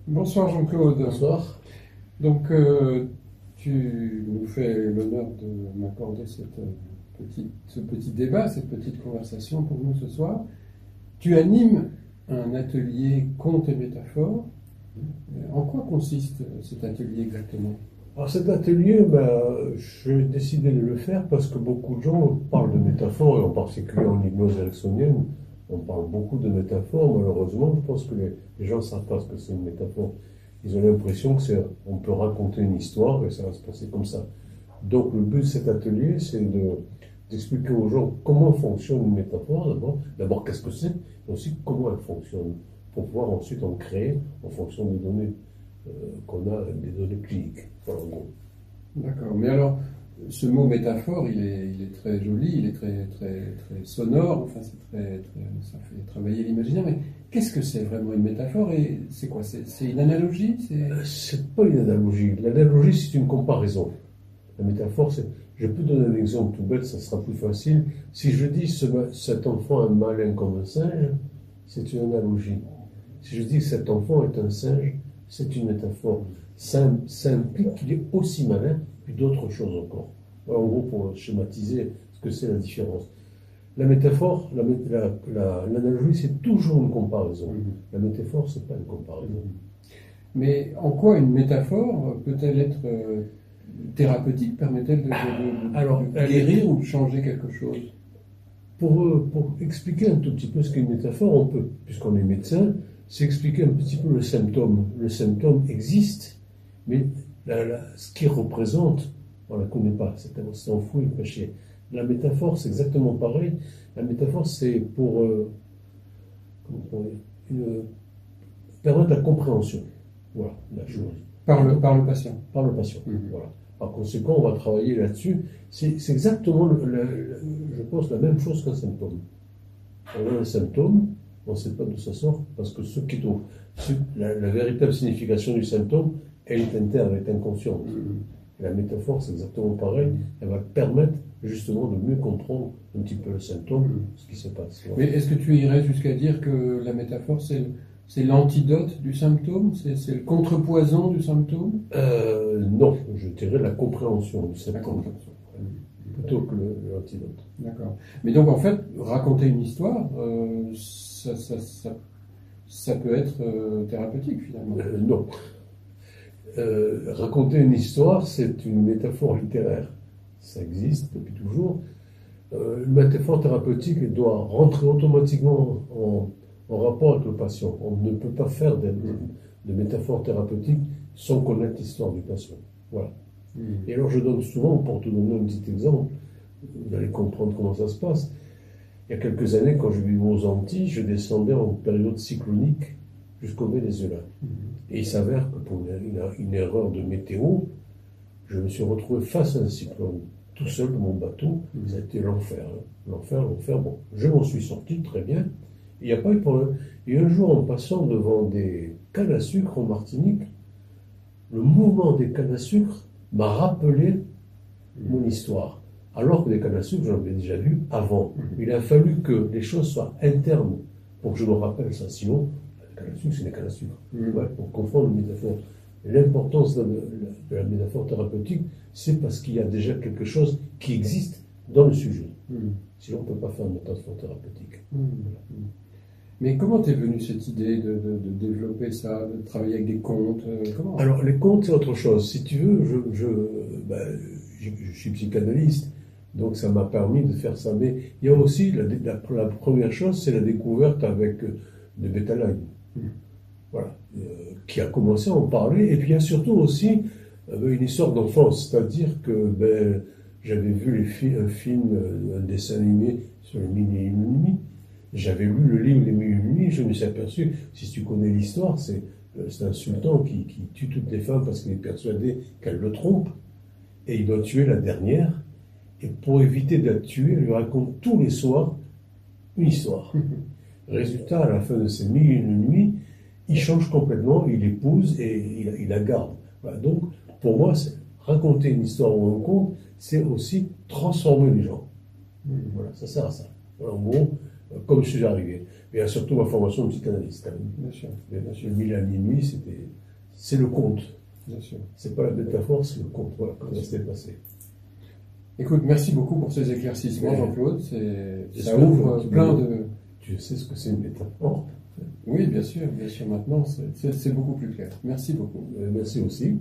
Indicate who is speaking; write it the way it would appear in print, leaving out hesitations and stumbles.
Speaker 1: Bonsoir Jean-Claude.
Speaker 2: Bonsoir.
Speaker 1: Donc tu nous fais l'honneur de m'accorder ce petit débat, cette petite conversation pour nous ce soir. Tu animes un atelier contes et métaphores. En quoi consiste cet atelier exactement?
Speaker 2: Alors cet atelier, j'ai décidé de le faire parce que beaucoup de gens parlent de métaphores, et en particulier en hypnose ericksonienne, on parle beaucoup de métaphores. Malheureusement, je pense que les gens ne savent pas ce que c'est une métaphore. Ils ont l'impression on peut raconter une histoire et ça va se passer comme ça. Donc le but de cet atelier, c'est d'expliquer aux gens comment fonctionne une métaphore d'abord. D'abord, qu'est-ce que c'est, et aussi comment elle fonctionne, pour pouvoir ensuite en créer en fonction des données qu'on a, des données cliniques. Voilà, en gros.
Speaker 1: D'accord. Mais alors, ce mot métaphore, il est très joli, il est très sonore, enfin, ça fait travailler l'imaginaire, mais qu'est-ce que c'est vraiment une métaphore et c'est quoi? C'est une analogie?
Speaker 2: C'est pas une analogie. L'analogie, c'est une comparaison. La métaphore, c'est. Je peux donner un exemple tout bête, ça sera plus facile. Si je dis cet enfant est malin comme un singe, c'est une analogie. Si je dis que cet enfant est un singe, c'est une métaphore. Ça implique qu'il est aussi malin, puis d'autres choses encore. Voilà, en gros, pour schématiser ce que c'est la différence. La métaphore, l'analogie, c'est toujours une comparaison. La métaphore, c'est pas une comparaison.
Speaker 1: Mais en quoi une métaphore peut-elle être thérapeutique? Permet-elle
Speaker 2: Alors,
Speaker 1: de guérir ou de changer quelque chose?
Speaker 2: Pour expliquer un tout petit peu ce qu'est une métaphore, on peut, puisqu'on est médecin, c'est expliquer un petit peu le symptôme. Le symptôme existe, mais ce qu'il représente, on ne la connaît pas, c'est enfoui, caché. La métaphore, c'est exactement pareil. La métaphore, c'est pour permettre la compréhension. Voilà, la chose.
Speaker 1: Par le patient.
Speaker 2: Par le patient. Voilà. Par conséquent, on va travailler là-dessus. C'est exactement, je pense, la même chose qu'un symptôme. On a un symptôme, on ne sait pas d'où ça sort, parce que la véritable signification du symptôme, elle est interne, elle est inconsciente. Et la métaphore, c'est exactement pareil. Elle va permettre justement de mieux comprendre un petit peu le symptôme, ce qui se passe.
Speaker 1: Mais est-ce que tu irais jusqu'à dire que la métaphore, c'est l'antidote du symptôme? C'est le contrepoison du symptôme?
Speaker 2: Non, je dirais la compréhension du symptôme. Plutôt que l'antidote.
Speaker 1: D'accord. Mais donc en fait, raconter une histoire, ça peut être thérapeutique finalement.
Speaker 2: Non. Raconter une histoire, c'est une métaphore littéraire. Ça existe depuis toujours. Une métaphore thérapeutique, elle doit rentrer automatiquement en rapport avec le patient. On ne peut pas faire de métaphore thérapeutique sans connaître l'histoire du patient. Voilà. Et alors je donne souvent, pour te donner un petit exemple, vous allez comprendre comment ça se passe. Il y a quelques années, quand je vivais aux Antilles, je descendais en période cyclonique jusqu'au Venezuela. Et il s'avère que pour une erreur de météo, je me suis retrouvé face à un cyclone, tout seul dans mon bateau. Ça a été l'enfer. Hein. L'enfer. Bon, je m'en suis sorti très bien. Il n'y a pas eu de problème. Et un jour, en passant devant des cannes à sucre en Martinique, le mouvement des cannes à sucre m'a rappelé mon histoire. Alors que les cannes à sucre, j'en avais déjà vu avant. Il a fallu que les choses soient internes pour que je me rappelle ça. Sinon, les cannes à sucre, c'est des cannes à sucre. Ouais, pour confondre les métaphores. L'importance de la métaphore thérapeutique, c'est parce qu'il y a déjà quelque chose qui existe dans le sujet. Sinon, on ne peut pas faire une métaphore thérapeutique. Voilà.
Speaker 1: Mais comment t'es venue cette idée de développer ça, de travailler avec des contes? Comment?
Speaker 2: Alors, les contes, c'est autre chose. Si tu veux, je suis psychanalyste, donc ça m'a permis de faire ça. Mais il y a aussi, la première chose, c'est la découverte avec de Bettelheim. Voilà. Qui a commencé à en parler. Et puis, il y a surtout aussi une histoire d'enfance. C'est-à-dire que j'avais vu un film, un dessin animé sur les mille et une nuits. J'avais lu le livre Les Mille et une nuits, je me suis aperçu, si tu connais l'histoire, c'est un sultan qui tue toutes les femmes parce qu'il est persuadé qu'elles le trompent, et il doit tuer la dernière, et pour éviter de la tuer, il lui raconte tous les soirs une histoire. Résultat, à la fin de ces mille et une nuits, il change complètement, il l'épouse et il la garde. Voilà. Donc, pour moi, raconter une histoire ou un conte, c'est aussi transformer les gens. Voilà, ça sert à ça. Voilà, en gros, comme je suis arrivé. Et il y a surtout ma formation de psychanalyste. Hein.
Speaker 1: Bien sûr.
Speaker 2: Le mille à minuit, c'est le conte.
Speaker 1: Bien sûr.
Speaker 2: C'est pas la métaphore, c'est le conte. Voilà, comment ça s'est passé.
Speaker 1: Écoute, merci beaucoup pour ces éclaircissements,
Speaker 2: Ouais.
Speaker 1: Jean-Claude. Ça
Speaker 2: que
Speaker 1: ouvre
Speaker 2: tu
Speaker 1: plein
Speaker 2: me-
Speaker 1: de...
Speaker 2: Tu sais ce que c'est une métaphore.
Speaker 1: Oui, bien sûr, maintenant, c'est beaucoup plus clair. Merci beaucoup.
Speaker 2: Merci aussi.